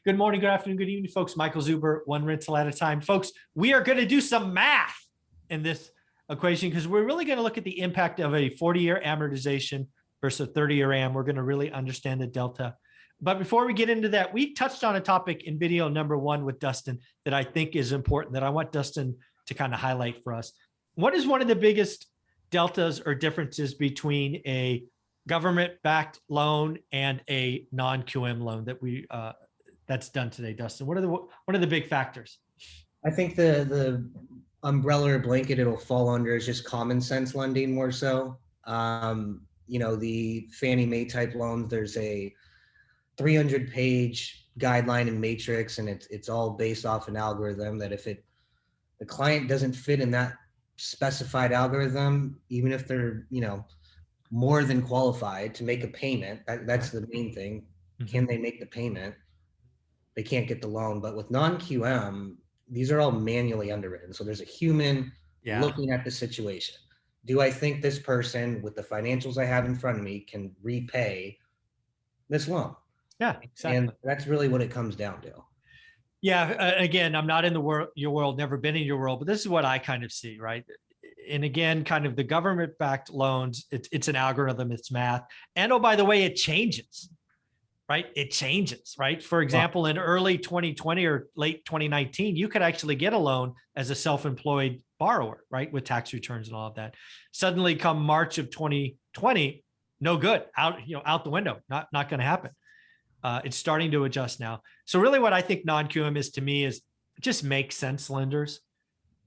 Good morning, good afternoon, good evening, folks. Michael Zuber, one rental at a time. Folks, we are going to do some math in this equation because we're really going to look at the impact of a 40-year amortization versus a 30-year am. We're going to really understand the delta. But before we get into that, we touched on a topic in video number 1 with Dustin that I think is important, that I want Dustin to kind of highlight for us. What is one of the biggest deltas or differences between a government-backed loan and a non-QM loan that that's done today, Dustin? What are the big factors? I think the umbrella or blanket it'll fall under is just common sense lending more so. You know, the Fannie Mae type loans, there's a 300-page guideline and matrix, and it's all based off an algorithm that if the client doesn't fit in that specified algorithm, even if they're, you know, more than qualified to make a payment, that's the main thing. Mm-hmm. Can they make the payment? They can't get the loan. But with non-QM, these are all manually underwritten. So there's a human looking at the situation. Do I think this person with the financials I have in front of me can repay this loan? Yeah, exactly. And that's really what it comes down to. Yeah, again, I'm not in your world, never been in your world, but this is what I kind of see, right? And again, kind of the government-backed loans, it's an algorithm, it's math. And oh, by the way, it changes, right? It changes, right? For example, in early 2020 or late 2019, you could actually get a loan as a self-employed borrower, right? With tax returns and all of that. Suddenly come March of 2020, no good, out the window, not going to happen. It's starting to adjust now. So really what I think non-QM is to me is just make sense lenders.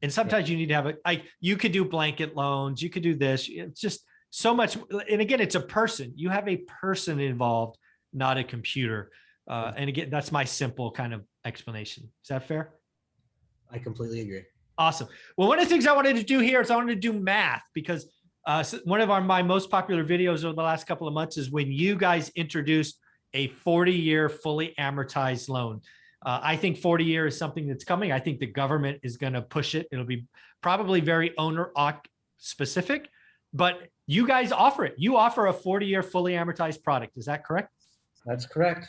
And sometimes you need to have you could do blanket loans, you could do this. It's just so much. And again, it's a person. You have a person involved, not a computer. And again, that's my simple kind of explanation. Is that fair? I completely agree. Awesome. Well, one of the things I wanted to do here is I wanted to do math because one of my most popular videos over the last couple of months is when you guys introduced a 40-year fully amortized loan. I think 40-year is something that's coming. I think the government is going to push it. It'll be probably very owner specific, but you guys offer it. You offer a 40-year fully amortized product. Is that correct? That's correct.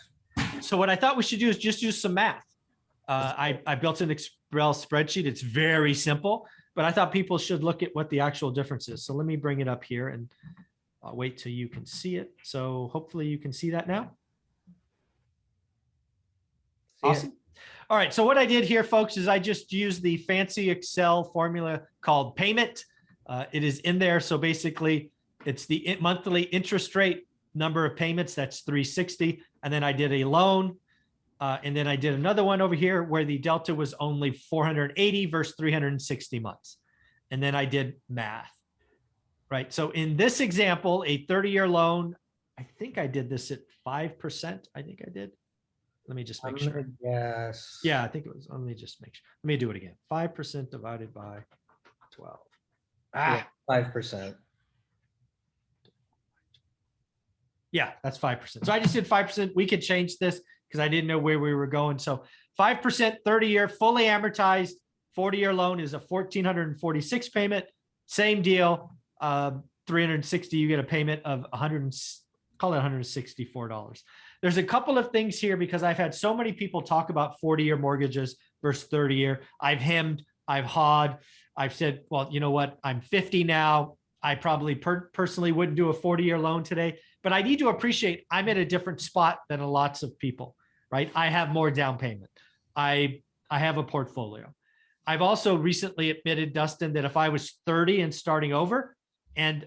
So what I thought we should do is just do some math. I built an Excel spreadsheet. It's very simple, but I thought people should look at what the actual difference is. So let me bring it up here and I'll wait till you can see it. So hopefully you can see that now. Awesome. All right. So what I did here, folks, is I just used the fancy Excel formula called payment. It is in there. So basically, it's the monthly interest rate, number of payments. That's 360. And then I did a loan. And then I did another one over here where the delta was only 480 versus 360 months. And then I did math. Right. So in this example, a 30-year loan, I think I did this at 5%. I think I did. Let me just make sure. Yes. Yeah, I think it was. Let me just make sure. Let me do it again. 5% divided by 12. 5%. Yeah, that's 5%. So I just did 5%. We could change this because I didn't know where we were going. So 5%, 30-year, fully amortized, 40-year loan is a 1,446 payment. Same deal. 360, you get a payment of call it $164. There's a couple of things here because I've had so many people talk about 40-year mortgages versus 30-year. I've hemmed, I've hawed, I've said, well, you know what? I'm 50 now. I probably personally wouldn't do a 40-year loan today, but I need to appreciate I'm at a different spot than lots of people, right? I have more down payment. I have a portfolio. I've also recently admitted, Dustin, that if I was 30 and starting over and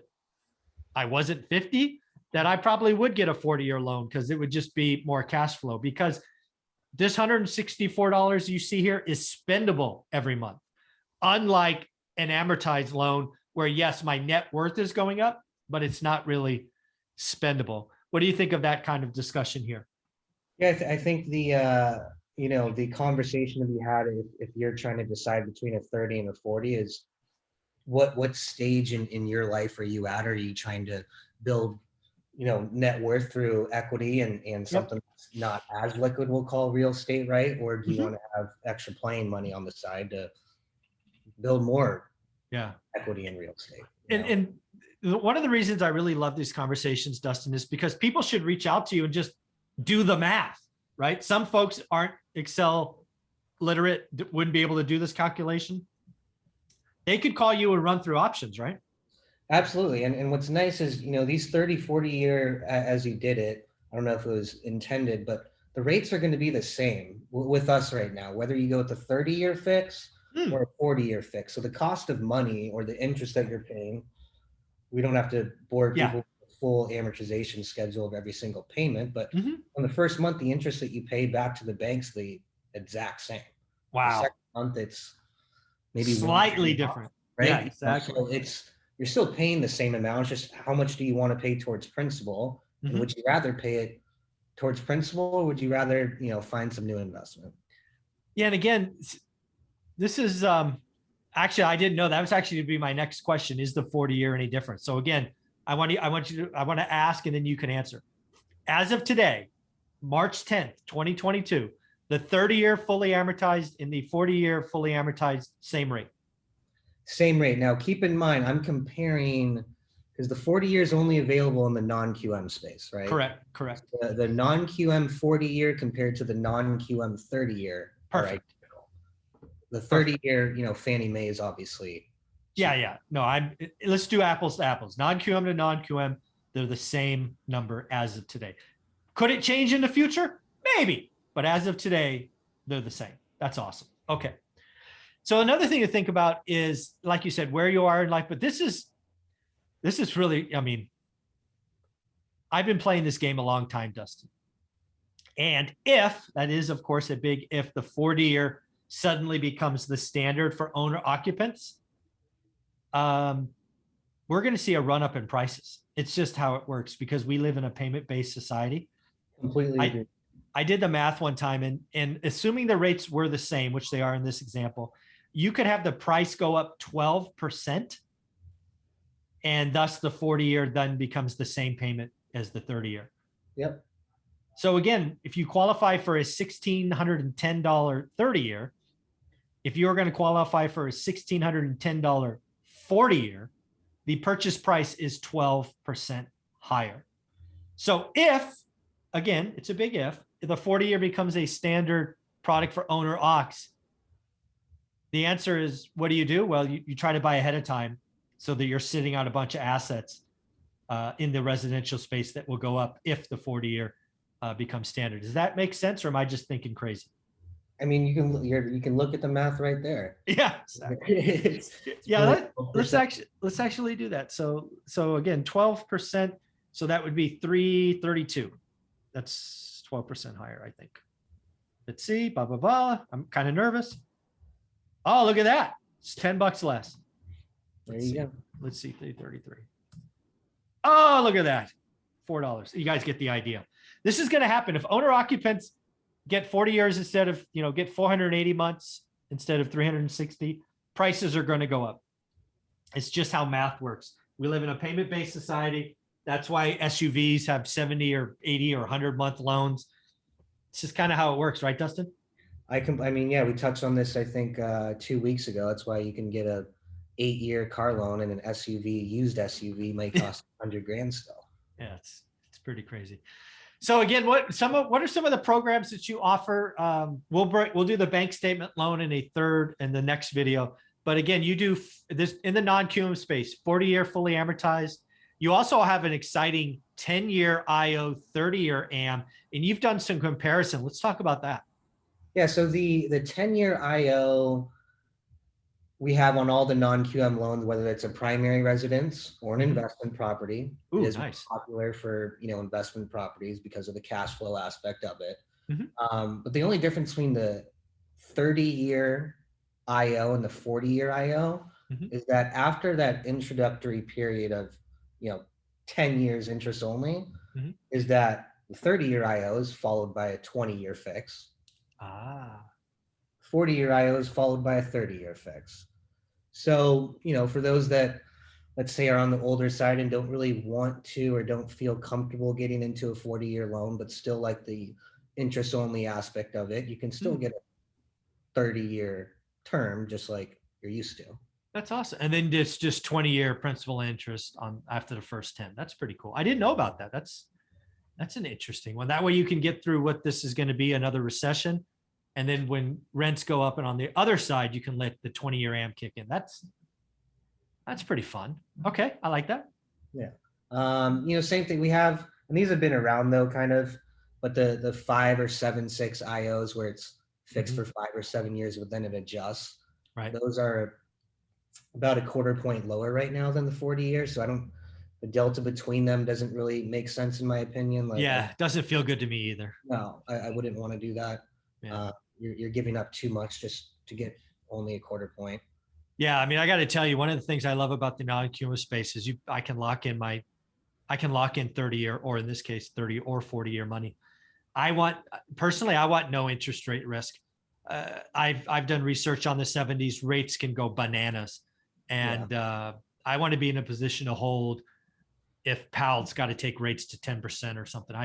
I wasn't 50, that I probably would get a 40-year loan because it would just be more cash flow because this $164 you see here is spendable every month. Unlike an amortized loan where yes, my net worth is going up, but it's not really spendable. What do you think of that kind of discussion here? Yeah, I think the, you know, the conversation that we had, if you're trying to decide between a 30 and a 40 is what stage in your life are you at? Are you trying to build, you know, net worth through equity and something that's not as liquid, we'll call real estate, right? Or do you want to have extra playing money on the side to build more equity in real estate? And one of the reasons I really love these conversations, Dustin, is because people should reach out to you and just do the math. right? Some folks aren't Excel literate, wouldn't be able to do this calculation. They could call you and run through options, right? Absolutely. And what's nice is, these 30, 40 year, as you did it, I don't know if it was intended, but the rates are going to be the same with us right now, whether you go with a 30-year fix or a 40-year fix. So the cost of money or the interest that you're paying, we don't have to bore Yeah. people with the full amortization schedule of every single payment, but Mhm. on the first month, the interest that you pay back to the bank's the exact same. The Wow. second month, it's maybe Slightly 1% off, different. right? Yeah, exactly. So you're still paying the same amount. It's just how much do you want to pay towards principal? And Mhm. would you rather pay it towards principal, or would you rather, find some new investment? Yeah, and again, this is actually, I didn't know that was actually to be my next question. Is the 40-year any different? So again, I want to ask, and then you can answer. As of today, March 10th, 2022, the 30-year fully amortized and the 40-year fully amortized, same rate. Same rate. Now, keep in mind, I'm comparing because the 40 year is only available in the non-QM space, right? Correct. Correct. The non-QM 40 year compared to the non-QM 30 year are Perfect. identical. The 30 year, Fannie Mae is obviously Yeah, yeah. No, let's do apples to apples. Non-QM to non-QM, they're the same number as of today. Could it change in the future? Maybe. But as of today, they're the same. That's awesome. Okay. So another thing to think about is, like you said, where you are in life. But this is really, I mean, I've been playing this game a long time, Dustin. And if, that is, of course, a big if, the 40-year suddenly becomes the standard for owner occupants, we're going to see a run up in prices. It's just how it works because we live in a payment-based society. completely agree. I did the math one time, and assuming the rates were the same, which they are in this example, you could have the price go up 12%, and thus the 40-year then becomes the same payment as the 30-year. Yep. So again, if you qualify for a $1,610 30-year, if you're going to qualify for a $1,610 40-year, the purchase price is 12% higher. So if, again, it's a big if the 40-year becomes a standard product for owner ocs, the answer is, what do? Well, you try to buy ahead of time so that you're sitting on a bunch of assets in the residential space that will go up if the 40-year becomes standard. Does that make sense, or am I just thinking crazy? I mean, you can look at the math right there. Yeah, exactly. Yeah, let's actually do that. So again, 12%. So that would be 332. That's 12% higher, I think. Let's see, blah, blah, blah. I'm kind of nervous. Oh, look at that. It's $10 less. There you go. Let's see, 333. Oh, look at that. $4. You guys get the idea. This is going to happen if owner occupants get 40 years instead of, get 480 months instead of 360. Prices are going to go up. It's just how math works. We live in a payment-based society. That's why SUVs have 70 or 80 or 100-month loans. It's just kind of how it works, right, Dustin? I mean, yeah, we touched on this, I think, 2 weeks ago. That's why you can get a 8-year car loan, and an used SUV might cost $100,000 still. Yeah, it's pretty crazy. So again, what are some of the programs that you offer? We'll do the bank statement loan in the next video. But again, you do this in the non-QM space, 40-year fully amortized. You also have an exciting 10-year IO, 30-year AM, and you've done some comparison. Let's talk about that. Yeah, so the 10-year IO we have on all the non-QM loans, whether it's a primary residence or an investment property. Ooh, it is nice. popular for investment properties because of the cash flow aspect of it. Mm-hmm. But the only difference between the 30-year IO and the 40-year IO is that after that introductory period of 10 years interest only, is that the 30-year IO is followed by a 20-year fix. 40-year IO is followed by a 30-year fix. So, for those that, let's say, are on the older side and don't really want to or don't feel comfortable getting into a 40-year loan, but still like the interest only aspect of it, you can still get a 30-year term just like you're used to. That's awesome. And then it's just 20-year principal interest on after the first 10. That's pretty cool. I didn't know about that. That's an interesting one. That way you can get through what this is going to be, another recession. And then when rents go up and on the other side, you can let the 20-year AM kick in. That's pretty fun. Okay. I like that. Yeah. Same thing we have, and these have been around though, kind of, but the 5 or 7, 6 IOs where it's fixed for 5 or 7 years, but then it adjusts. Right. Those are about a quarter point lower right now than the 40 years. So the delta between them doesn't really make sense in my opinion. Like, yeah. Doesn't feel good to me either. no, I wouldn't want to do that. Yeah. You're giving up too much just to get only a quarter point. Yeah. I mean, I got to tell you, one of the things I love about the non-cumulative space is I can lock in 30-year, or in this case, 30 or 40-year money. I want no interest rate risk. I've done research on the 70s. Rates can go bananas. And I want to be in a position to hold if Powell's got to take rates to 10% or something.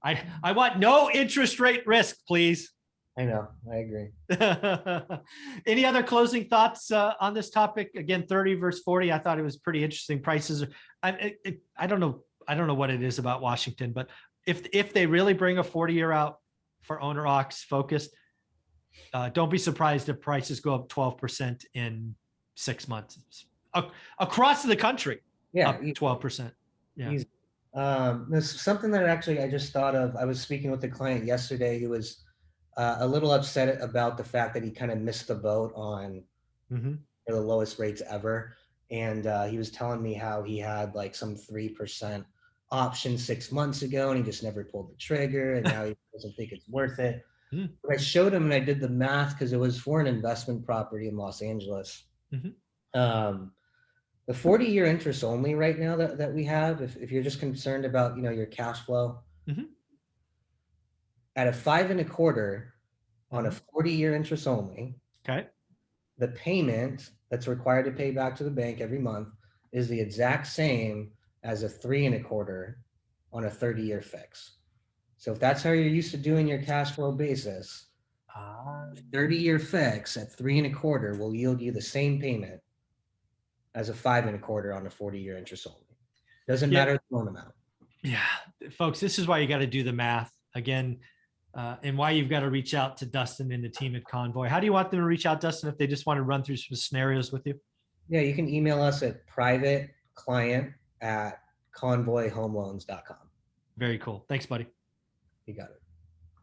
I want no interest rate risk, please. I know. I agree. Any other closing thoughts on this topic? Again, 30 versus 40. I thought it was pretty interesting. Prices. I don't know. I don't know what it is about Washington, but if they really bring a 40-year out for owner ox focused, don't be surprised if prices go up 12% in 6 months across the country. Yeah, up 12%. Yeah. There's something that actually I just thought of. I was speaking with a client yesterday who was a little upset about the fact that he kind of missed the boat on the lowest rates ever. And he was telling me how he had like some 3% option 6 months ago and he just never pulled the trigger, and now he doesn't think it's worth it. But I showed him and I did the math because it was for an investment property in Los Angeles. The 40-year interest only right now that we have, if you're just concerned about your cash flow, at a 5.25 on a 40-year interest only, Okay. the payment that's required to pay back to the bank every month is the exact same as a 3.25 on a 30-year fix. So if that's how you're used to doing your cash flow basis, 30-year fix at 3.25 will yield you the same payment as a 5.25 on a 40-year interest only. Doesn't matter the loan amount. Yeah, folks, this is why you got to do the math again, and why you've got to reach out to Dustin and the team at Convoy. How do you want them to reach out, Dustin, if they just want to run through some scenarios with you? Yeah, you can email us at PrivateClient@convoyhomeloans.com. Very cool. Thanks, buddy. You got it.